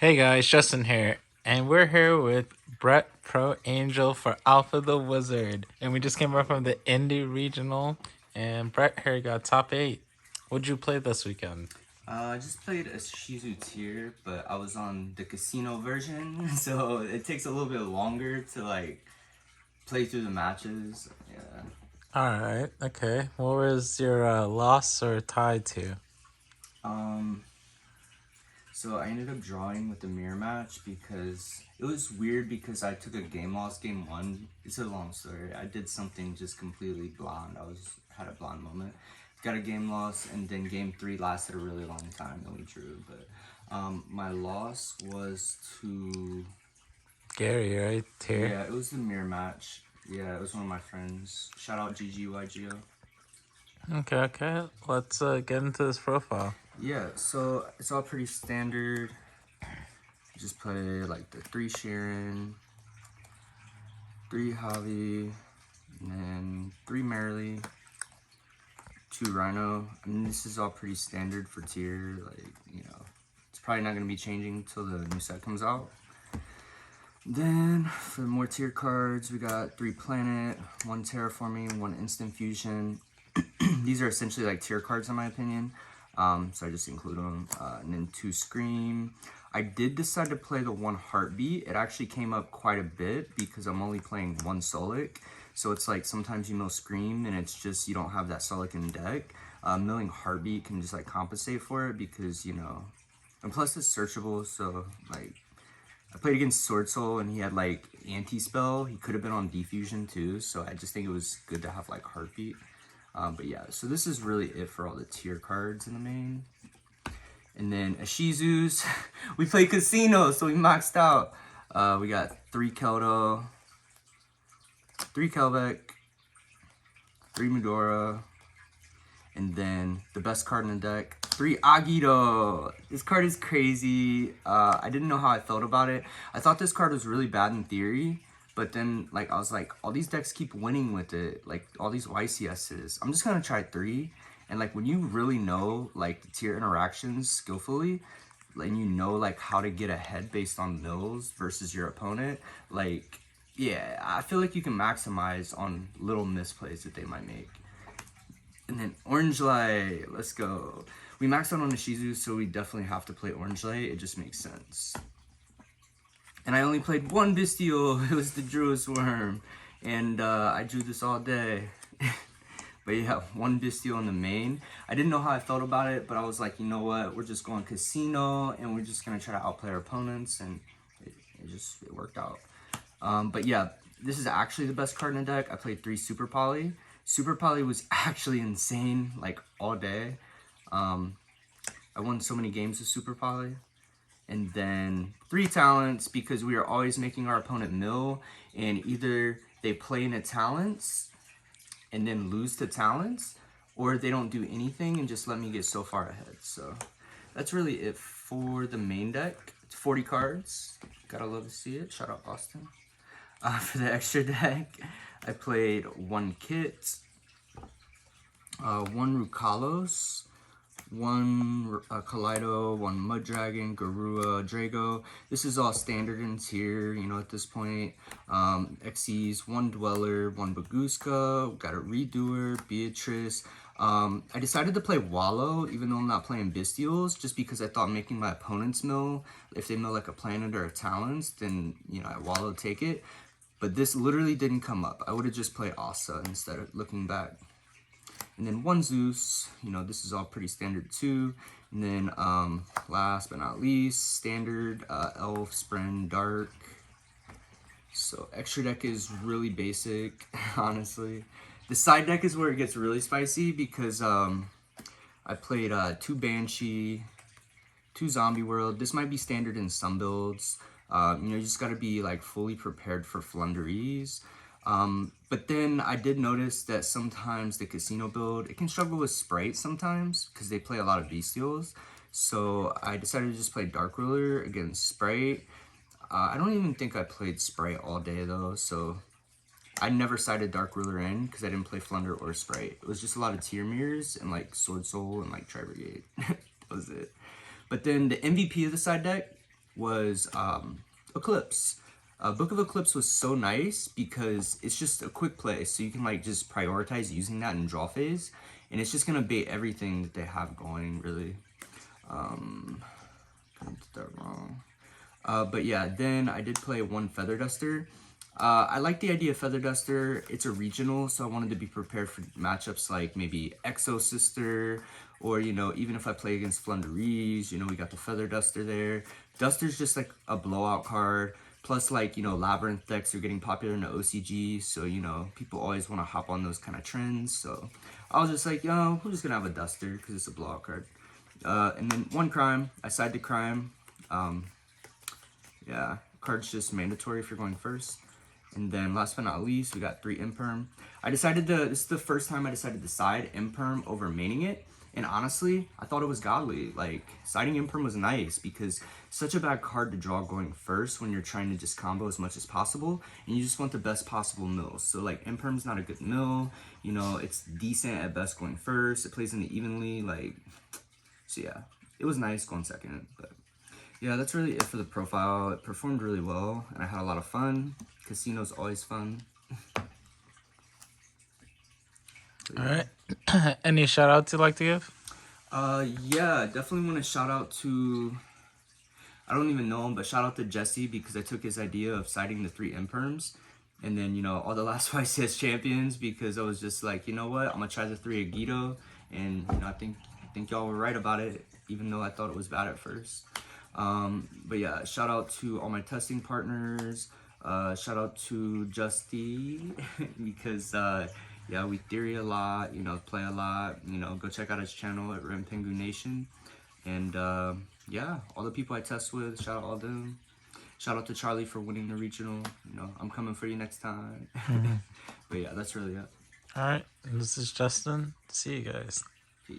Hey guys, Justin here, and we're here with Brett Pro Angel for Alpha the Wizard, and we just came up from the Indie Regional, and Brett here got top 8. What'd you play this weekend? I just played a Ishizu tier, but I was on the casino version, so it takes a little bit longer to play through the matches. Yeah. Alright, okay. What was your loss or tie to? Um. So I ended up drawing with the mirror match because it was weird because I took a game loss game one. It's a long story. I did something just completely blonde. Had a blonde moment. Got a game loss, and then game three lasted a really long time. Then we drew, but my loss was to. Gary, right? Tier. Yeah, it was the mirror match. Yeah, it was one of my friends. Shout out GGYGO. Okay. Let's get into this profile. Yeah, so it's all pretty standard. Just play like the 3 Sharon, 3 Javi, and then 3 Merrily, 2 Rhino. I mean, this is all pretty standard for tier. It's probably not going to be changing until the new set comes out. Then for more tier cards, we got 3 Planet, 1 Terraforming, 1 Instant Fusion. These are essentially like tier cards in my opinion. So I just include them. And then 2 Scream. I did decide to play the 1 Heartbeat. It actually came up quite a bit because I'm only playing 1 Solic. So it's like sometimes you mill Scream and it's just you don't have that Solic in the deck. Milling Heartbeat can just like compensate for it because, and plus it's searchable, so like I played against Sword Soul and he had like anti-spell. He could have been on Defusion too, so I just think it was good to have like Heartbeat. But yeah, so this is really it for all the tier cards in the main. And then Ishizu's, we played Casino, so we maxed out. We got 3 Keldo, 3 Kelvek, 3 Medora, and then the best card in the deck, 3 Agito. This card is crazy. I didn't know how I felt about it. I thought this card was really bad in theory, but then like I was like, all these decks keep winning with it, like all these YCSs. I'm just gonna try 3. And like when you really know like the tier interactions skillfully, and you know like how to get ahead based on mills versus your opponent, like yeah, I feel like you can maximize on little misplays that they might make. And then Orange Light, let's go. We maxed out on the Ishizu, so we definitely have to play Orange Light. It just makes sense. And I only played 1 Bestial. It was the Druid's Worm. And I drew this all day. But yeah, 1 Bestial in the main. I didn't know how I felt about it, but I was like, you know what? We're just going Casino, and we're just going to try to outplay our opponents. And it worked out. But yeah, this is actually the best card in the deck. I played 3 Super Poly. Super Poly was actually insane, like all day. I won so many games with Super Poly. And then 3 Talents because we are always making our opponent mill, and either they play into Talents and then lose to Talents, or they don't do anything and just let me get so far ahead. So that's really it for the main deck. It's 40 cards. Gotta love to see it. Shout out Austin. For the extra deck, I played 1 Kit, 1 Rukalos, 1 Kaleido, 1 Mud Dragon, Garua, Drago. This is all standard in tier, at this point. Xyz, 1 Dweller, 1 Baguska, got a Redoer, Beatrice. I decided to play Wallow, even though I'm not playing Bestials, just because I thought making my opponents mill, if they mill like a Planet or a Talents, then, I Wallow take it. But this literally didn't come up. I would have just played Asa instead of looking back. And then 1 Zeus, this is all pretty standard too. And then last but not least, standard Elf, Spren, Dark. So extra deck is really basic, honestly. The side deck is where it gets really spicy because I played 2 Banshee, 2 Zombie World. This might be standard in some builds. You just got to be like fully prepared for Flunderies. But then I did notice that sometimes the Casino build, it can struggle with Sprite sometimes because they play a lot of Bestials. So I decided to just play Dark Ruler against Sprite. I don't even think I played Sprite all day though, so I never sided Dark Ruler in because I didn't play Flunder or Sprite. It was just a lot of Tier Mirrors and like Sword Soul and like Tri Brigade. That was it. But then the MVP of the side deck, was Eclipse. Book of Eclipse was so nice because it's just a quick play, so you can like just prioritize using that in draw phase, and it's just gonna bait everything that they have going, really. I did that wrong. But yeah, then I did play one Feather Duster. I like the idea of Feather Duster. It's a regional, so I wanted to be prepared for matchups like maybe Exo Sister, or, you know, even if I play against Flunderees, you know, we got the Feather Duster there. Duster's just like a blowout card. Plus, like, you know, Labyrinth decks are getting popular in the OCG, so, you know, people always want to hop on those kind of trends. So I was just like, yo, we're just going to have a Duster because it's a blowout card. And then one Crime. I side to Crime. Yeah, card's just mandatory if you're going first. And then last but not least, we got 3 Imperm. This is the first time I decided to side Imperm over maining it. And honestly, I thought it was godly. Like, siding Imperm was nice because it's such a bad card to draw going first when you're trying to just combo as much as possible. And you just want the best possible mills. So, like, Imperm's not a good mill. You know, it's decent at best going first. It plays in the evenly. Like, so yeah, it was nice going second. But yeah, that's really it for the profile. It performed really well, and I had a lot of fun. Casino's always fun. All right. Any shout outs you'd like to give? Yeah, definitely want to shout out to, I don't even know him, but shout out to Jesse because I took his idea of citing the 3 Imperms. And then, you know, all the last YCS champions because I was just like, you know what, I'm going to try the 3 Agido. And, you know, I think y'all were right about it, even though I thought it was bad at first. But yeah, shout out to all my testing partners. Shout out to Justy because yeah, we theory a lot, you know, play a lot, you know, go check out his channel at Rim Pengu Nation. And yeah, all the people I test with, shout out all them. Shout out to Charlie for winning the regional. You know, I'm coming for you next time. But yeah, that's really it. All right. This is Justin. See you guys.